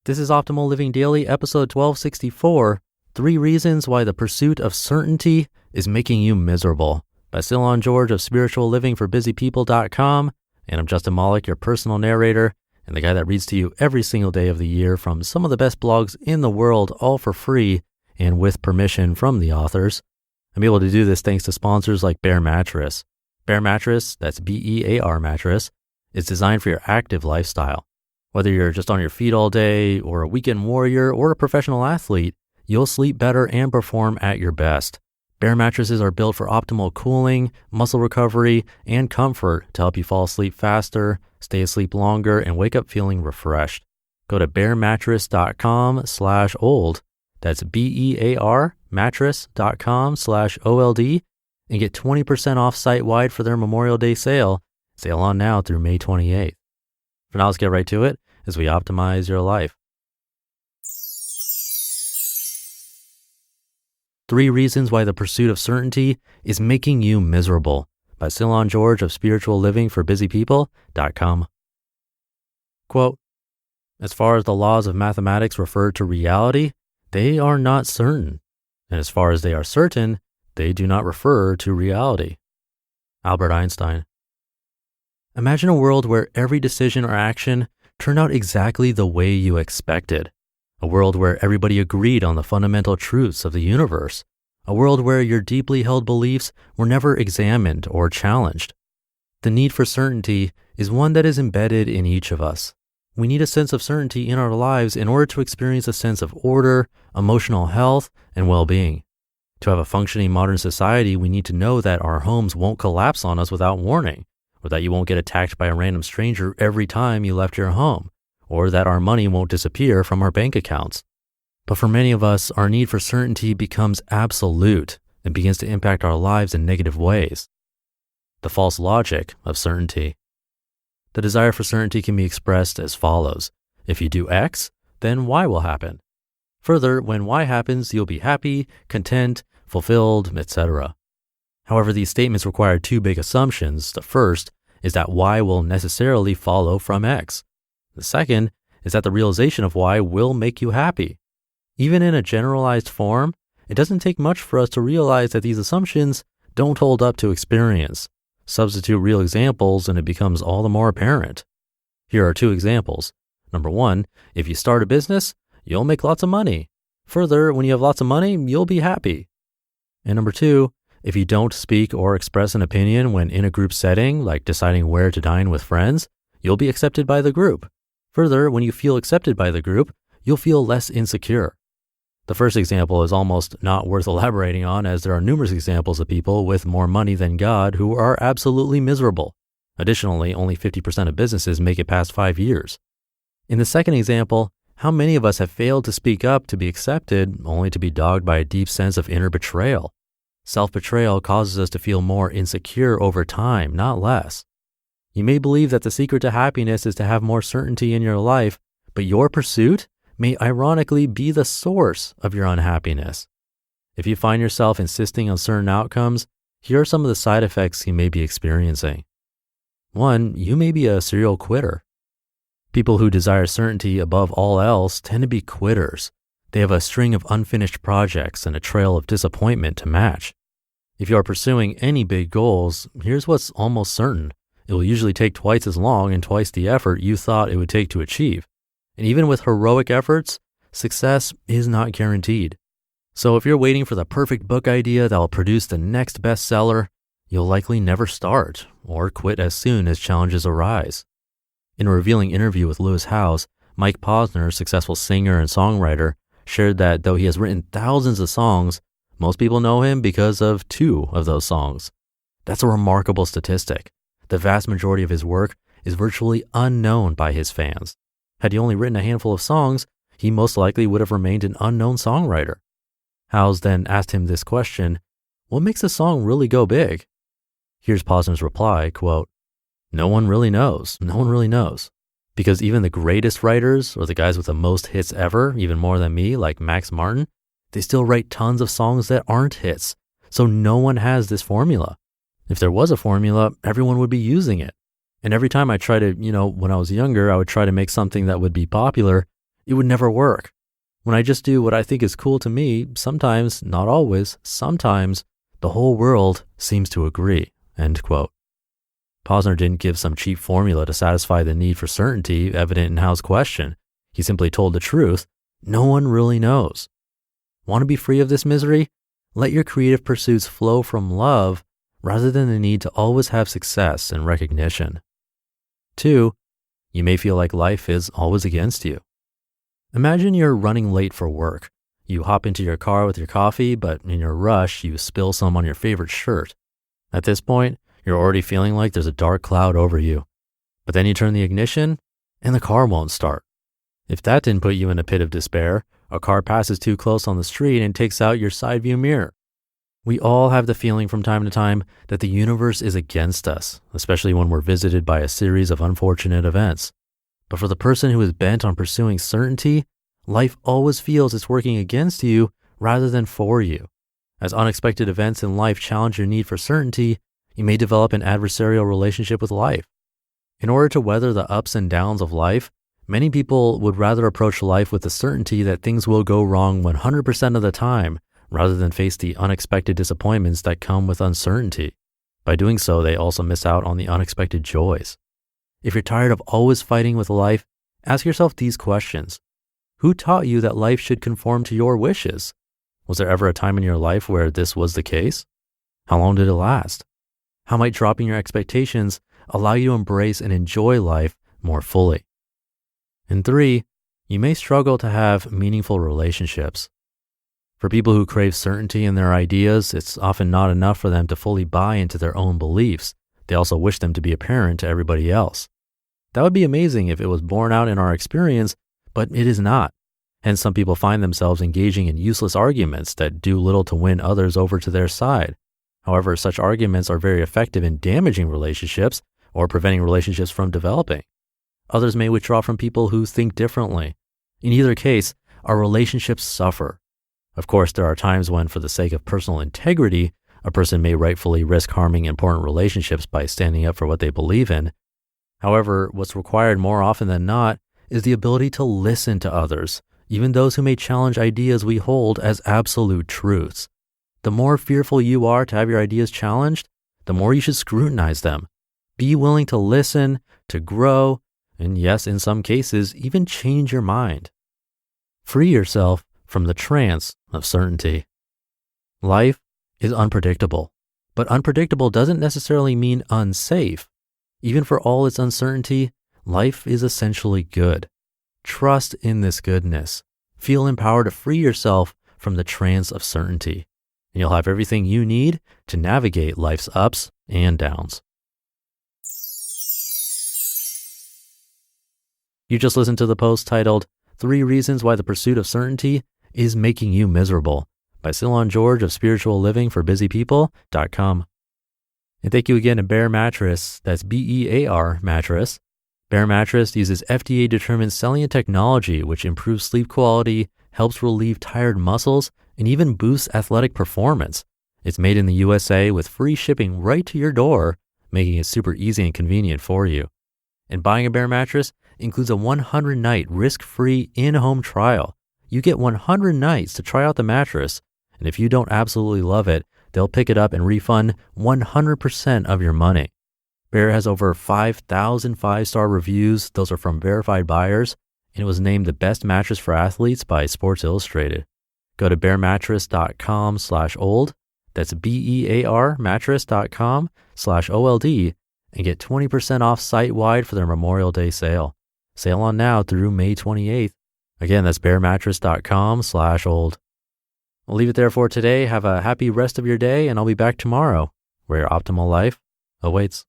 This is Optimal Living Daily, episode 1264, 3 Reasons Why the Pursuit of Certainty is Making You Miserable, by Cylon George of spirituallivingforbusypeople.com. And I'm Justin Malik, your personal narrator, and the guy that reads to you every single day of the year from some of the best blogs in the world, all for free and with permission from the authors. I'm able to do this thanks to sponsors like Bear Mattress. Bear Mattress, that's B-E-A-R mattress, is designed for your active lifestyle. Whether you're just on your feet all day or a weekend warrior or a professional athlete, you'll sleep better and perform at your best. Bear mattresses are built for optimal cooling, muscle recovery, and comfort to help you fall asleep faster, stay asleep longer, and wake up feeling refreshed. Go to bearmattress.com/old. That's BEAR mattress.com/OLD and get 20% off site-wide for their Memorial Day sale. Sale on now through May 28th. For now, let's get right to it as we optimize your life. 3 Reasons Why the Pursuit of Certainty is Making You Miserable, by Cylon George of spirituallivingforbusypeople.com. Quote, as far as the laws of mathematics refer to reality, they are not certain. And as far as they are certain, they do not refer to reality. Albert Einstein. Imagine a world where every decision or action turned out exactly the way you expected. A world where everybody agreed on the fundamental truths of the universe. A world where your deeply held beliefs were never examined or challenged. The need for certainty is one that is embedded in each of us. We need a sense of certainty in our lives in order to experience a sense of order, emotional health, and well-being. To have a functioning modern society, we need to know that our homes won't collapse on us without warning, or that you won't get attacked by a random stranger every time you left your home, or that our money won't disappear from our bank accounts. But for many of us, our need for certainty becomes absolute and begins to impact our lives in negative ways. The false logic of certainty. The desire for certainty can be expressed as follows. If you do X, then Y will happen. Further, when Y happens, you'll be happy, content, fulfilled, etc. However, these statements require 2 big assumptions. The first is that Y will necessarily follow from X. The second is that the realization of Y will make you happy. Even in a generalized form, it doesn't take much for us to realize that these assumptions don't hold up to experience. Substitute real examples and it becomes all the more apparent. Here are 2 examples. Number 1, if you start a business, you'll make lots of money. Further, when you have lots of money, you'll be happy. And number 2, if you don't speak or express an opinion when in a group setting, like deciding where to dine with friends, you'll be accepted by the group. Further, when you feel accepted by the group, you'll feel less insecure. The first example is almost not worth elaborating on, as there are numerous examples of people with more money than God who are absolutely miserable. Additionally, only 50% of businesses make it past 5 years. In the second example, how many of us have failed to speak up to be accepted only to be dogged by a deep sense of inner betrayal? Self-betrayal causes us to feel more insecure over time, not less. You may believe that the secret to happiness is to have more certainty in your life, but your pursuit may ironically be the source of your unhappiness. If you find yourself insisting on certain outcomes, here are some of the side effects you may be experiencing. 1, you may be a serial quitter. People who desire certainty above all else tend to be quitters. They have a string of unfinished projects and a trail of disappointment to match. If you are pursuing any big goals, here's what's almost certain. It will usually take twice as long and twice the effort you thought it would take to achieve. And even with heroic efforts, success is not guaranteed. So if you're waiting for the perfect book idea that will produce the next bestseller, you'll likely never start or quit as soon as challenges arise. In a revealing interview with Lewis Howes, Mike Posner, successful singer and songwriter, shared that though he has written thousands of songs, most people know him because of 2 of those songs. That's a remarkable statistic. The vast majority of his work is virtually unknown by his fans. Had he only written a handful of songs, he most likely would have remained an unknown songwriter. Howes then asked him this question, what makes a song really go big? Here's Posner's reply, quote, no one really knows. No one really knows. Because even the greatest writers, or the guys with the most hits ever, even more than me, like Max Martin, they still write tons of songs that aren't hits. So no one has this formula. If there was a formula, everyone would be using it. And every time I try to, when I was younger, I would try to make something that would be popular. It would never work. When I just do what I think is cool to me, sometimes, not always, sometimes, the whole world seems to agree." End quote. Posner didn't give some cheap formula to satisfy the need for certainty evident in Howe's question. He simply told the truth. No one really knows. Want to be free of this misery? Let your creative pursuits flow from love rather than the need to always have success and recognition. 2, you may feel like life is always against you. Imagine you're running late for work. You hop into your car with your coffee, but in your rush, you spill some on your favorite shirt. At this point, you're already feeling like there's a dark cloud over you. But then you turn the ignition, and the car won't start. If that didn't put you in a pit of despair, a car passes too close on the street and takes out your side view mirror. We all have the feeling from time to time that the universe is against us, especially when we're visited by a series of unfortunate events. But for the person who is bent on pursuing certainty, life always feels it's working against you rather than for you. As unexpected events in life challenge your need for certainty, you may develop an adversarial relationship with life. In order to weather the ups and downs of life, many people would rather approach life with the certainty that things will go wrong 100% of the time, rather than face the unexpected disappointments that come with uncertainty. By doing so, they also miss out on the unexpected joys. If you're tired of always fighting with life, ask yourself these questions. Who taught you that life should conform to your wishes? Was there ever a time in your life where this was the case? How long did it last? How might dropping your expectations allow you to embrace and enjoy life more fully? And 3, you may struggle to have meaningful relationships. For people who crave certainty in their ideas, it's often not enough for them to fully buy into their own beliefs. They also wish them to be apparent to everybody else. That would be amazing if it was borne out in our experience, but it is not. Hence, some people find themselves engaging in useless arguments that do little to win others over to their side. However, such arguments are very effective in damaging relationships or preventing relationships from developing. Others may withdraw from people who think differently. In either case, our relationships suffer. Of course, there are times when, for the sake of personal integrity, a person may rightfully risk harming important relationships by standing up for what they believe in. However, what's required more often than not is the ability to listen to others, even those who may challenge ideas we hold as absolute truths. The more fearful you are to have your ideas challenged, the more you should scrutinize them. Be willing to listen, to grow, and yes, in some cases, even change your mind. Free yourself from the trance of certainty. Life is unpredictable, but unpredictable doesn't necessarily mean unsafe. Even for all its uncertainty, life is essentially good. Trust in this goodness. Feel empowered to free yourself from the trance of certainty, and you'll have everything you need to navigate life's ups and downs. You just listened to the post titled 3 Reasons Why the Pursuit of Certainty is Making You Miserable by Cylon George of spirituallivingforbusypeople.com. And thank you again to Bear Mattress, that's BEAR Mattress. Bear Mattress uses FDA-determined cellular technology which improves sleep quality, helps relieve tired muscles, and even boosts athletic performance. It's made in the USA with free shipping right to your door, making it super easy and convenient for you. And buying a Bear Mattress includes a 100-night risk-free in-home trial. You get 100 nights to try out the mattress, and if you don't absolutely love it, they'll pick it up and refund 100% of your money. Bear has over 5,000 five-star reviews. Those are from verified buyers, and it was named the best mattress for athletes by Sports Illustrated. Go to bearmattress.com/old. That's BEAR mattress.com/OLD and get 20% off site-wide for their Memorial Day sale. Sale on now through May 28th. Again, that's bearmattress.com/old. I'll leave it there for today. Have a happy rest of your day, and I'll be back tomorrow where your optimal life awaits.